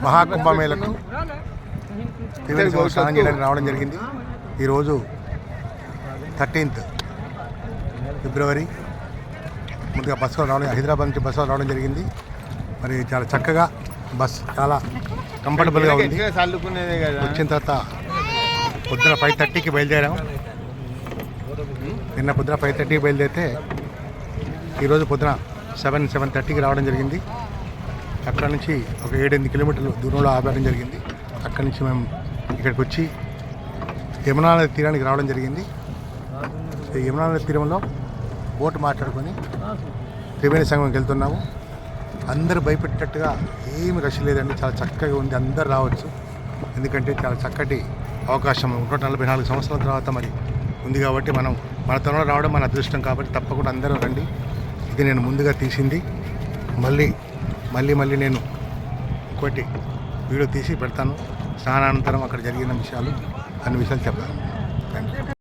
మహాకుంభమేళకు త్రివేణి సంగమం స్నానం చేయడానికి రావడం జరిగింది. ఈరోజు 13th ఫిబ్రవరి. ముందుగా బస్సులో రావడం, హైదరాబాద్ నుంచి బస్సులో రావడం జరిగింది. మరి చాలా చక్కగా బస్ చాలా కంఫర్టబుల్గా ఉంది. వచ్చిన తర్వాత పొద్దున 5:30కి బయలుదేరాం. నిన్న పొద్దున 5:30కి బయలుదేరితే ఈరోజు పొద్దున 7:30కి రావడం జరిగింది. అక్కడ నుంచి ఒక 7-8 కిలోమీటర్లు దూరంలో ఆపడం జరిగింది. అక్కడి నుంచి మేము ఇక్కడికి వచ్చి యమునా నది తీరానికి రావడం జరిగింది. యమునా నది తీరంలో బోటు మాట్లాడుకొని త్రివేణి సంగమంకి వెళ్తున్నాము. అందరూ భయపెట్టేటట్టుగా ఏమి రష్ లేదండి, చాలా చక్కగా ఉంది. అందరు రావచ్చు, ఎందుకంటే చాలా చక్కటి అవకాశం 144 సంవత్సరాల తర్వాత మరి ఉంది కాబట్టి మన తరంలో రావడం మన అదృష్టం కాబట్టి తప్పకుండా అందరూ రండి. ఇది నేను ముందుగా తీసింది. మళ్ళీ నేను ఇంకోటి వీడియో తీసి పెడతాను. స్నానానంతరం అక్కడ జరిగిన విషయాలు, అన్ని విషయాలు చెప్తాను. Thank you.